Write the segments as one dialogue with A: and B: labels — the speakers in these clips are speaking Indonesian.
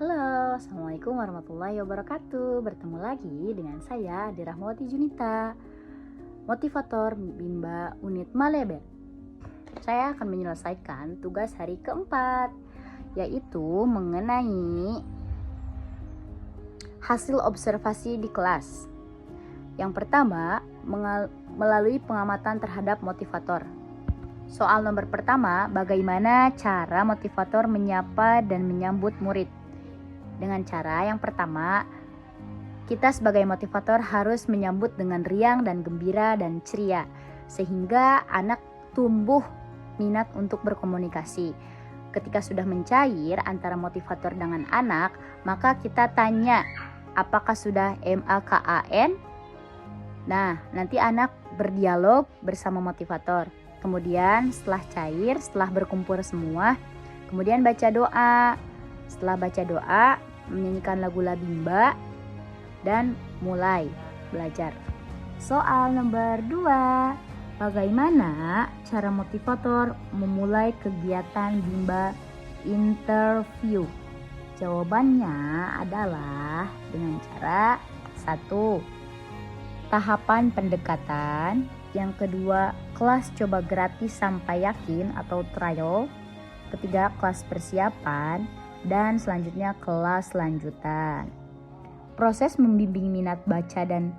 A: Halo, Assalamualaikum warahmatullahi wabarakatuh. Bertemu lagi dengan saya, Adi Rahmawati Junita, motivator Bimba Unit Malebe. Saya akan menyelesaikan tugas hari keempat, yaitu mengenai hasil observasi di kelas. Yang pertama, melalui pengamatan terhadap motivator. Soal nomor pertama, bagaimana cara motivator menyapa dan menyambut murid? Dengan cara yang pertama, kita sebagai motivator harus menyambut dengan riang dan gembira dan ceria, sehingga anak tumbuh minat untuk berkomunikasi. Ketika sudah mencair antara motivator dengan anak, maka kita tanya, apakah sudah MAKAN? Nah, nanti anak berdialog bersama motivator. Kemudian setelah cair, setelah berkumpul semua, kemudian baca doa. Setelah baca doa, menyanyikan lagu Labimba dan mulai belajar. Soal nomor 2, bagaimana cara motivator memulai kegiatan Bimba interview? Jawabannya adalah dengan cara 1. Tahapan pendekatan. Yang kedua, kelas coba gratis sampai yakin atau trial. Ketiga, kelas persiapan. Dan selanjutnya kelas lanjutan. Proses membimbing minat baca dan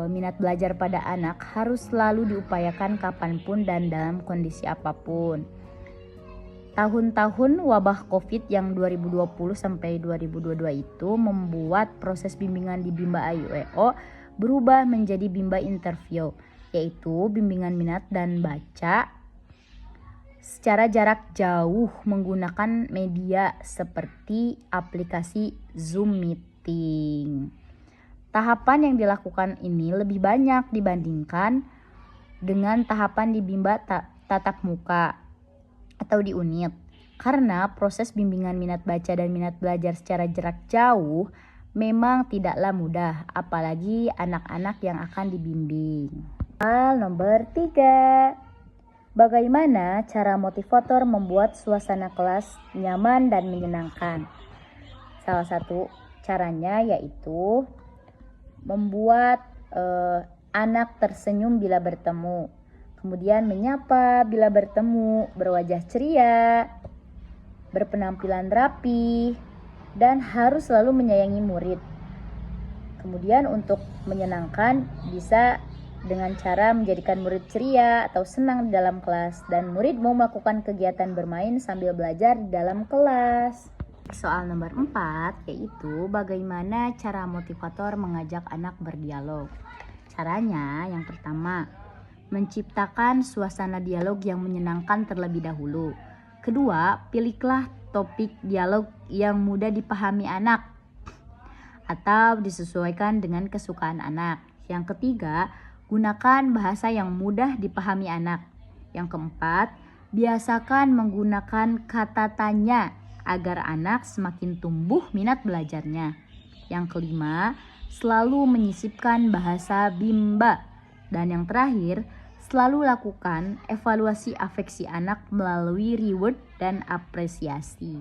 A: minat belajar pada anak harus selalu diupayakan kapanpun dan dalam kondisi apapun. Tahun-tahun wabah COVID yang 2020 sampai 2022 itu membuat proses bimbingan di Bimba AYUEO berubah menjadi Bimba interview, yaitu bimbingan minat dan baca secara jarak jauh menggunakan media seperti aplikasi Zoom Meeting. Tahapan yang dilakukan ini lebih banyak dibandingkan dengan tahapan di Bimba tatap muka atau di unit, karena proses bimbingan minat baca dan minat belajar secara jarak jauh memang tidaklah mudah, apalagi anak-anak yang akan dibimbing. Soal nomor 3, bagaimana cara motivator membuat suasana kelas nyaman dan menyenangkan? Salah satu caranya yaitu membuat anak tersenyum bila bertemu, kemudian menyapa bila bertemu, berwajah ceria, berpenampilan rapi, dan harus selalu menyayangi murid. Kemudian untuk menyenangkan bisa dengan cara menjadikan murid ceria atau senang di dalam kelas, dan murid mau melakukan kegiatan bermain sambil belajar di dalam kelas. Soal nomor 4 yaitu bagaimana cara motivator mengajak anak berdialog. Caranya yang pertama, menciptakan suasana dialog yang menyenangkan terlebih dahulu. Kedua, pilihlah topik dialog yang mudah dipahami anak atau disesuaikan dengan kesukaan anak. Yang ketiga, gunakan bahasa yang mudah dipahami anak. Yang keempat, biasakan menggunakan kata tanya agar anak semakin tumbuh minat belajarnya. Yang kelima, selalu menyisipkan bahasa Bimba. Dan yang terakhir, selalu lakukan evaluasi afeksi anak melalui reward dan apresiasi.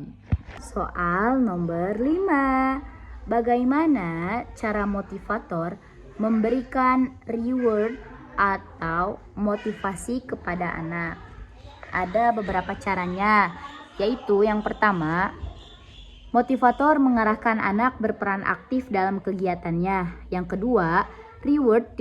A: Soal nomor 5, bagaimana cara motivator memberikan reward atau motivasi kepada anak? Ada beberapa caranya, yaitu yang pertama, motivator mengarahkan anak berperan aktif dalam kegiatannya. Yang kedua, reward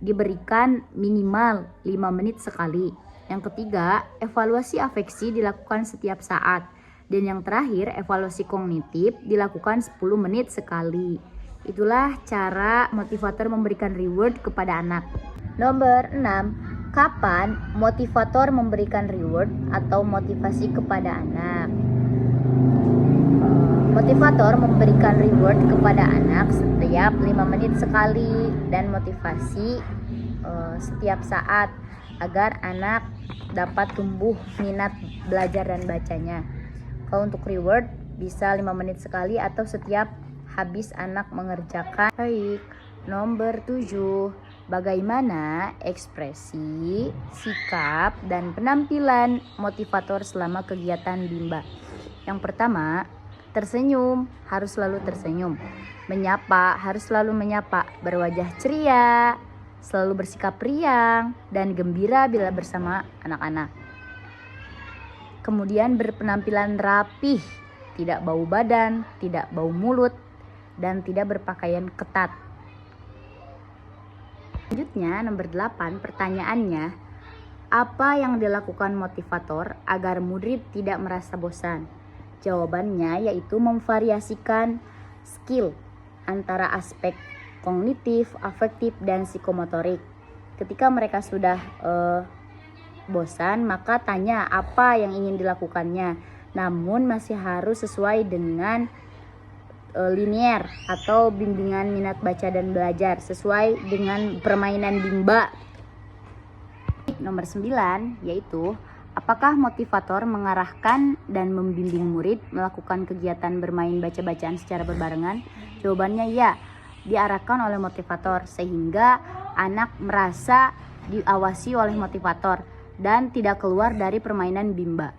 A: diberikan minimal 5 menit sekali. Yang ketiga, evaluasi afeksi dilakukan setiap saat. Dan yang terakhir, evaluasi kognitif dilakukan 10 menit sekali. Itulah cara motivator memberikan reward kepada anak. Nomor 6, kapan motivator memberikan reward atau motivasi kepada anak? Motivator memberikan reward kepada anak setiap 5 menit sekali dan motivasi setiap saat agar anak dapat tumbuh minat belajar dan bacanya. Kalau untuk reward bisa 5 menit sekali atau setiap habis anak mengerjakan. Baik, nomor 7, bagaimana ekspresi, sikap, dan penampilan motivator selama kegiatan Bimba? Yang pertama, Tersenyum, harus selalu tersenyum. Menyapa, harus selalu menyapa. Berwajah ceria, selalu bersikap riang, dan gembira bila bersama anak-anak. Kemudian berpenampilan rapih, tidak bau badan, tidak bau mulut, dan tidak berpakaian ketat. Selanjutnya, nomor 8, pertanyaannya, apa yang dilakukan motivator agar murid tidak merasa bosan? Jawabannya yaitu memvariasikan skill antara aspek kognitif, afektif, dan psikomotorik. Ketika mereka sudah bosan, maka tanya apa yang ingin dilakukannya. Namun masih harus sesuai dengan linier atau bimbingan minat baca dan belajar sesuai dengan permainan bimba. Nomor 9 yaitu apakah motivator mengarahkan dan membimbing murid melakukan kegiatan bermain baca-bacaan secara berbarengan? Jawabannya ya, diarahkan oleh motivator sehingga anak merasa diawasi oleh motivator dan tidak keluar dari permainan bimba.